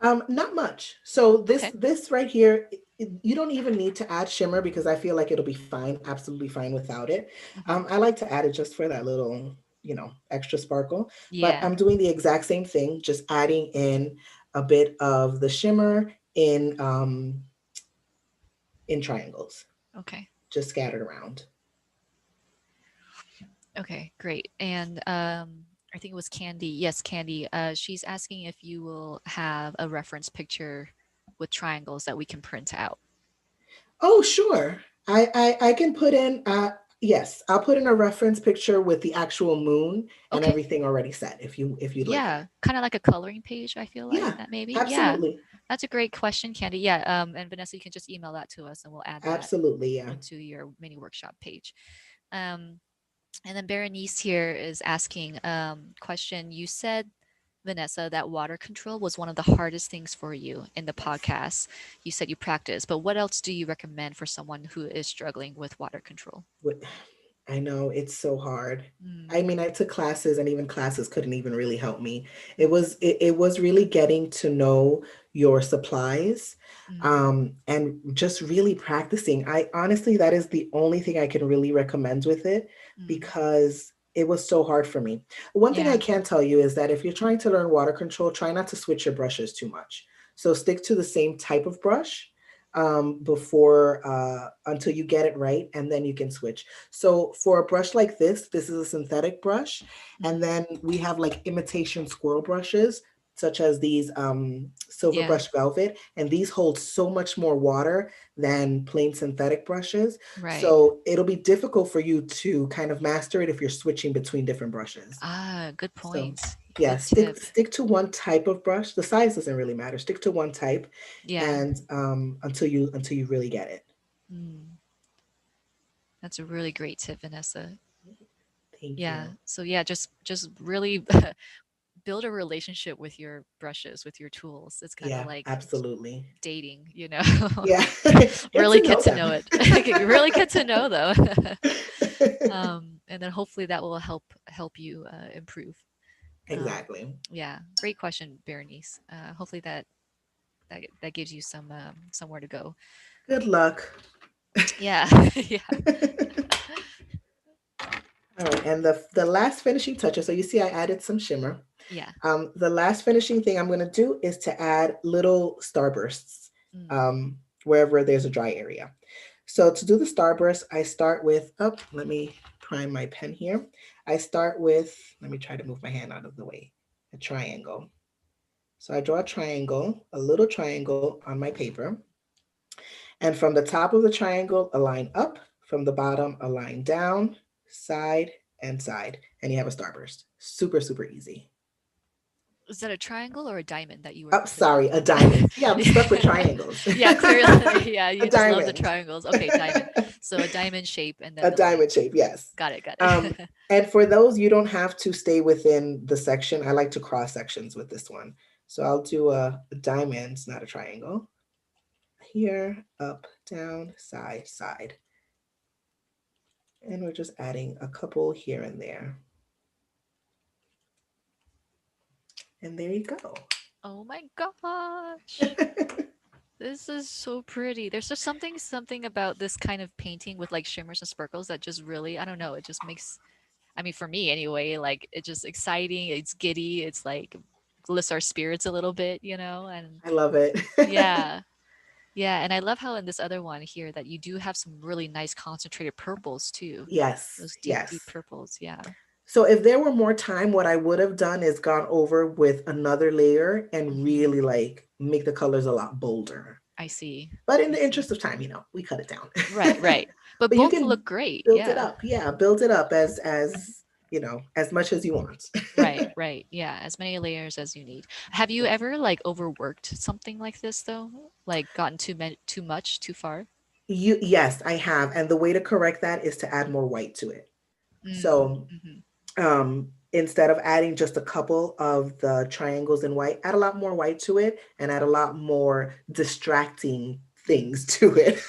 Not much. So this Okay. this right here, you don't even need to add shimmer because I feel like it'll be fine, absolutely fine without it. Hmm. I like to add it just for that little, extra sparkle. But Yeah. I'm doing the exact same thing, just adding in a bit of the shimmer in triangles, Okay. just scattered around. Okay, great. And I think it was Candy. Yes, Candy. She's asking if you will have a reference picture with triangles that we can print out. Oh, sure. I can put in yes, I'll put in a reference picture with the actual moon and Okay. everything already set if you'd like Yeah, that. kind of like a coloring page, I feel like Yeah, that maybe. Yeah. absolutely. That's a great question, Candy. Yeah, and Vanessa, you can just email that to us and we'll add that Absolutely, yeah. into your mini workshop page. Um, And then Berenice here is asking, question. You said, Vanessa, that water control was one of the hardest things for you in the Yes. podcast. You said you practice, but what else do you recommend for someone who is struggling with water control? What- I know it's so hard. I Mm, mean, I took classes and even classes couldn't even really help me. mm, It was really getting to know your supplies, mm, and just really practicing. I honestly, that is the only thing I can really recommend with it mm. because it was so hard for me. One thing I Yeah. can tell you is that if you're trying to learn water control, try not to switch your brushes too much. So stick to the same type of brush before until you get it right, and then you can switch. So for a brush like this is a synthetic brush, and Mm, then we have like imitation squirrel brushes, such as these silver yeah. brush velvet, and these hold so much more water than plain synthetic brushes. Right. So it'll be difficult for you to kind of master it if you're switching between different brushes. Ah, good So points. yeah, Good tip. stick to one type of brush. The size doesn't really matter. Stick to one type, Yeah. and until you really get it. Mm, that's a really great tip, Vanessa. Thank Yeah. you. So yeah, just really build a relationship with your brushes, with your tools. It's kind of Yeah, like absolutely. dating, you know. Yeah, get Really to get know to them. know it. You really get to know though. And then hopefully that will help you improve. Exactly. Yeah, great question, Berenice. Hopefully that gives you somewhere to go. Good luck. Yeah, yeah, All right, and the last finishing touches. So you see, I added some shimmer. yeah. The last finishing thing I'm going to do is to add little starbursts Mm. wherever there's a dry area. So to do the starburst, I start with, oh, let me prime my pen here. I start with, let me try to move my hand out of the way, a triangle. So I draw a triangle, a little triangle on my paper. And from the top of the triangle, a line up, from the bottom, a line down, side and side. And you have a starburst. Super, super easy. Is that a triangle or a diamond that you were Oh, drawing? sorry, a diamond. Yeah, I'm stuck with triangles. Yeah, clearly. Yeah, A you just love the diamond. triangles. Okay, diamond. So a diamond shape and then A the line. diamond shape, yes. Got it, got Um, it. and for those, you don't have to stay within the section. I like to cross sections with this one. So I'll do a diamond, not a triangle. Here, up, down, side, side. And we're just adding a couple here and there. And there you go. Oh my gosh. This is so pretty. There's just something about this kind of painting with like shimmers and sparkles that just really, I don't know, it just makes, I mean, for me anyway, like it's just exciting, it's giddy, it's like lifts our spirits a little bit, you know? And I love it. yeah. Yeah, and I love how in this other one here that you do have some really nice concentrated purples too. Yes, Those deep, deep yes. purples. Yeah. So if there were more time, what I would have done is gone over with another layer and Hmm. really like make the colors a lot bolder. I see. But in I the see. interest of time, we cut it down. Right, right. But But you both can look great. build it Yeah. up. Yeah, build it up as much as you want. Right, right. Yeah, as many layers as you need. Have you Yes. ever like overworked something like this though? Like gotten too much, too far? Yes, I have. And the way to correct that is to add more white to it. Mm, So hmm. instead of adding just a couple of the triangles in white, add a lot more white to it and add a lot more distracting things to it.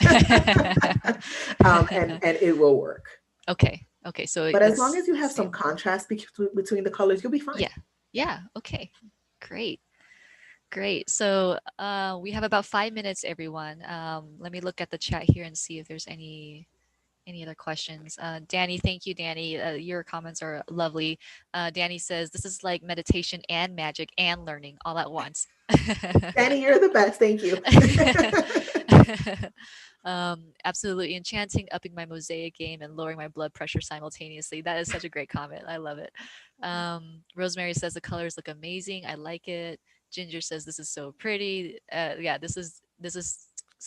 And it will work. Okay. Okay. So But as long it's as you the have some same. contrast between the colors, you'll be fine. Yeah. Yeah. Okay. Great. Great. So we have about 5 minutes, everyone. Let me look at the chat here and see if there's any other questions. Danny, thank you, Danny. Your comments are lovely. Danny says this is like meditation and magic and learning all at once. Danny, you're the best. Thank you. Absolutely enchanting, upping my mosaic game and lowering my blood pressure simultaneously. That is such a great comment. I love it. Rosemary says the colors look amazing. I like it. Ginger says this is so pretty. Yeah, this is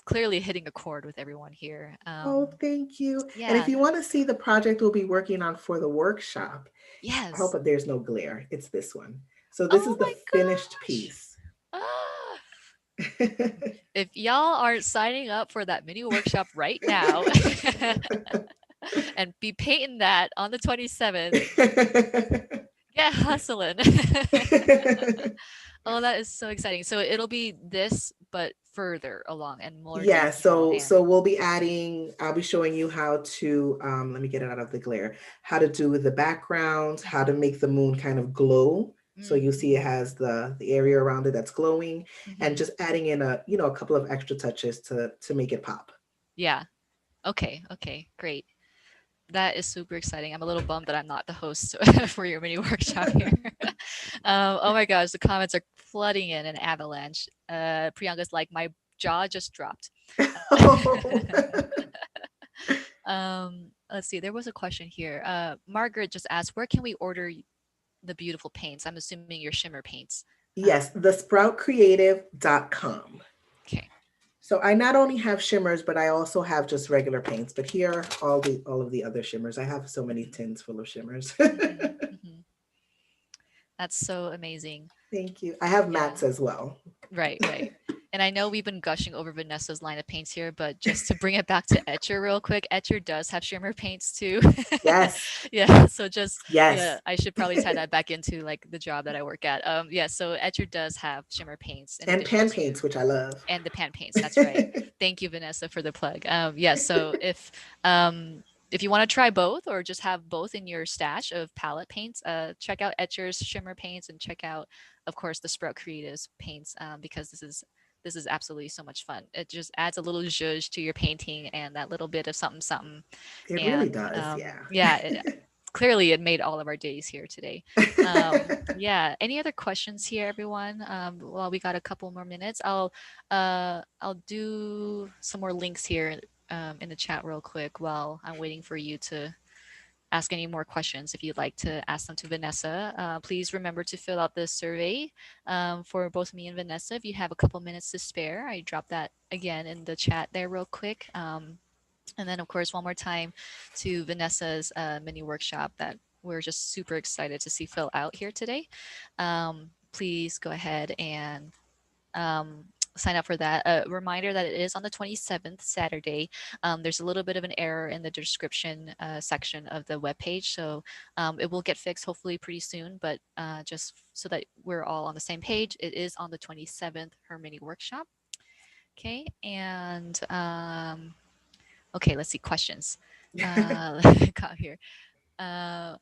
clearly hitting a chord with everyone here. Oh, thank you. And if Yeah. you want to see the project we'll be working on for the workshop, I hope Yes. that there's no glare. It's this one. So this Oh is the my finished gosh. piece. Ah. If y'all aren't signing up for that mini workshop right now, and be painting that on the 27th. Get hustling. Oh, that is so exciting. So it'll be this, but further along and more Yeah, detail and so we'll be adding, I'll be showing you how to, let me get it out of the glare, how to do the backgrounds, how to mhm, make the moon kind of glow. So you see it mhm, has the area around it that's glowing, and mhm. just adding in a, a couple of extra touches to make it pop. Yeah. Okay. Okay. Great. That is super exciting. I'm a little bummed that I'm not the host for your mini workshop here. Oh my gosh, the comments are flooding in an avalanche. Priyanka's like, my jaw just dropped. Oh. Let's see. There was a question here. Margaret just asked, where can we order the beautiful paints? I'm assuming your shimmer paints. Yes, thesproutcreative.com. Okay. So I not only have shimmers, but I also have just regular paints. But here are all of the other shimmers. I have so many tins full of shimmers. Hmm. Hmm. That's so amazing. Thank you. I have Yeah. mats as well. Right, right. And I know we've been gushing over Vanessa's line of paints here, but just to bring it back to Etcher real quick, Etcher does have shimmer paints too. Yes. Yeah, so just yeah, Yes. I should probably tie that back into like the job that I work at. Yeah, so Etcher does have shimmer paints in And addition pan to paints, which I love. and the pan paints. That's right. Thank you, Vanessa, for the plug. Yeah, so if you want to try both or just have both in your stash of palette paints, check out Etcher's shimmer paints and check out, of course, the Sprout Creatives paints because this is absolutely so much fun. It just adds a little zhuzh to your painting and that little bit of something something. It really And does. Yeah. yeah, clearly it made all of our days here today. Yeah. Any other questions here, everyone? Well, we got a couple more minutes. I'll do some more links here in the chat real quick while I'm waiting for you to ask any more questions. If you'd like to ask them to Vanessa, please remember to fill out the survey for both me and Vanessa. If you have a couple minutes to spare, I dropped that again in the chat there real quick. And then, of course, one more time to Vanessa's mini workshop that we're just super excited to see fill out here today. Please go ahead and um, sign up for that. A reminder that it is on the 27th, Saturday. There's a little bit of an error in the description section of the webpage, so it will get fixed hopefully pretty soon, but just so that we're all on the same page, it is on the 27th, her mini workshop. Okay, and okay, let's see, questions. Got here. Uh,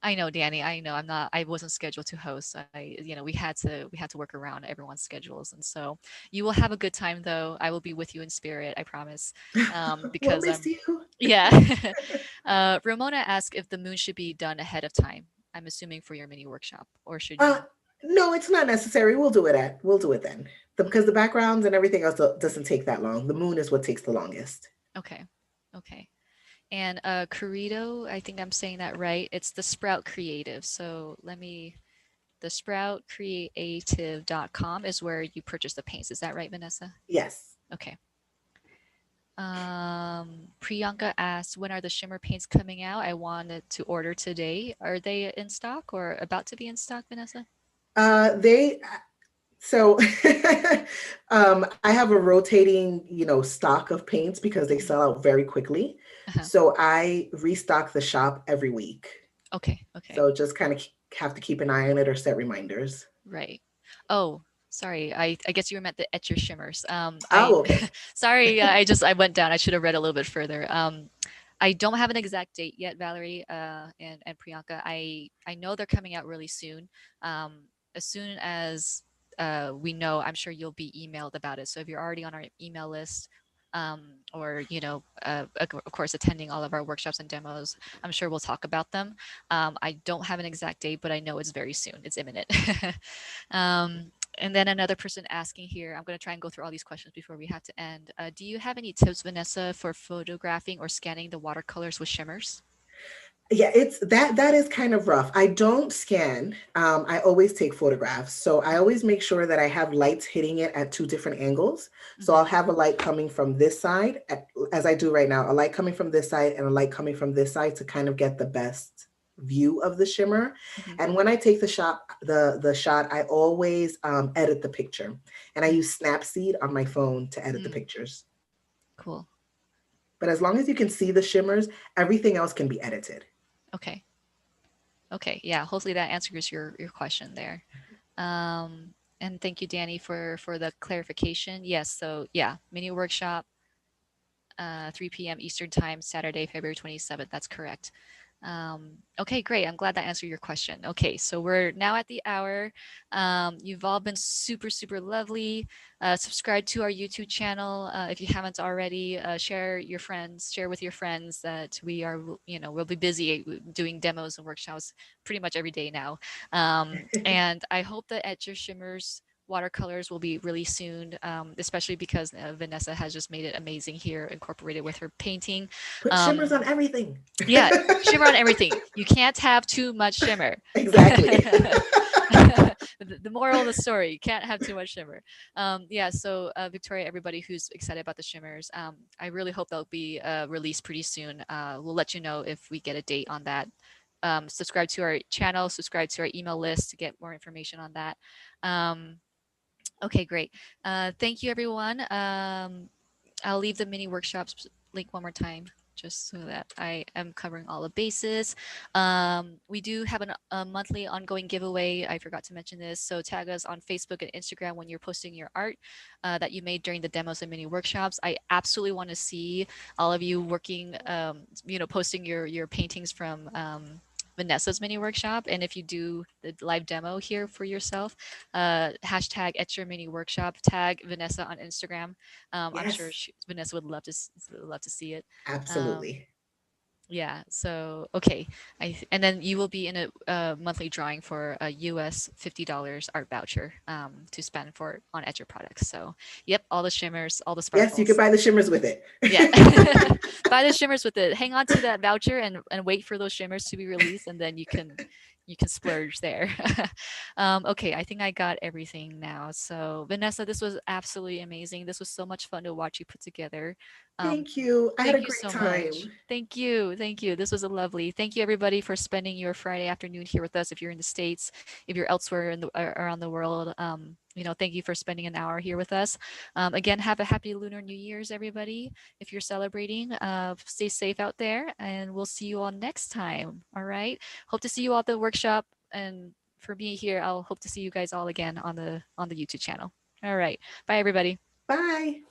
I know, Danny. I know. I'm not. I wasn't scheduled to host. We had to work around everyone's schedules, and so you will have a good time. Though I will be with you in spirit. I promise. We'll Because miss I'm. you. Yeah. Ramona asked if the moon should be done ahead of time. I'm assuming for your mini workshop, or should Uh, you? no, it's not necessary. We'll do it then. Because the backgrounds and everything else doesn't take that long. The moon is what takes the longest. Okay. Okay. And Corrido, I think I'm saying that right. It's the Sprout Creative. So let me the sproutcreative.com is where you purchase the paints. Is that right, Vanessa? Yes. Okay. Priyanka asked, when are the shimmer paints coming out? I wanted to order today. Are they in stock or about to be in stock, Vanessa? They so I have a rotating, stock of paints because they Mhm. sell out very quickly. Uh-huh. So I restock the shop every week. Okay. Okay. So just kind of have to keep an eye on it or set reminders. Right. Oh, sorry. I guess you meant the Etcher shimmers. I Oh, okay. sorry. I went down. I should have read a little bit further. I don't have an exact date yet, Valerie, and Priyanka. I know they're coming out really soon. As soon as we know, I'm sure you'll be emailed about it. So if you're already on our email list, or of course, attending all of our workshops and demos, I'm sure we'll talk about them. I don't have an exact date, but I know it's very soon. It's imminent. And then another person asking here, I'm going to try and go through all these questions before we have to end. Do you have any tips, Vanessa, for photographing or scanning the watercolors with shimmers? Yeah, it's that is kind of rough. I don't scan. I always take photographs. So I always make sure that I have lights hitting it at two different angles. So I'll Mm-hmm. have a light coming from this side, as I do right now, a light coming from this side and a light coming from this side to kind of get the best view of the shimmer. Mm-hmm. And when I take the shot, I always edit the picture, and I use Snapseed on my phone to edit the Mm-hmm. pictures. Cool. But as long as you can see the shimmers, everything else can be edited. Okay. Okay. Yeah. Hopefully that answers your question there. And thank you, Danny, for the clarification. Yes. So yeah, mini workshop, 3 p.m. Eastern time, Saturday, February 27th. That's correct. Okay, great. I'm glad that answered your question. Okay, so we're now at the hour. You've all been super, super lovely. Subscribe to our YouTube channel if you haven't already. Share with your friends that we are, we'll be busy doing demos and workshops pretty much every day now. And I hope that at your shimmers watercolors will be really soon, especially because Vanessa has just made it amazing here, incorporated with her painting. Put shimmers Um, on everything. yeah, shimmer on everything. You can't have too much shimmer. Exactly. The moral of the story, you can't have too much shimmer. Yeah, so Victoria, everybody who's excited about the shimmers, I really hope they'll be released pretty soon. We'll let you know if we get a date on that. Subscribe to our channel, subscribe to our email list to get more information on that. Um, okay, great. Thank you, everyone. I'll leave the mini workshops link one more time just so that I am covering all the bases. We do have a monthly ongoing giveaway. I forgot to mention this. So tag us on Facebook and Instagram when you're posting your art that you made during the demos and mini workshops. I absolutely want to see all of you working, posting your paintings from Vanessa's mini workshop. And if you do the live demo here for yourself, hashtag at your mini workshop, tag Vanessa on Instagram. I'm sure Yes, Vanessa would love to see it. Um, absolutely. yeah. So okay, and then you will be in a monthly drawing for a US $50 art voucher to spend for on Etcher products. So yep, all the shimmers, all the Yes, you could sparkles. buy the shimmers with it. Yeah. Buy the shimmers with it. Hang on to that voucher and wait for those shimmers to be released, and then you can splurge there. Okay, I think I got everything now. So Vanessa, this was absolutely amazing. This was so much fun to watch you put together. Um, Thank you. I had a thank you great so much. time. Thank you. Thank you. This was a lovely. Thank you everybody for spending your Friday afternoon here with us. If you're in the States, if you're elsewhere around the world, thank you for spending an hour here with us. Again, have a happy Lunar New Year's, everybody. If you're celebrating, stay safe out there, and we'll see you all next time. All right. Hope to see you all at the workshop, and for me here, I'll hope to see you guys all again on the YouTube channel. All right. Bye, everybody. Bye.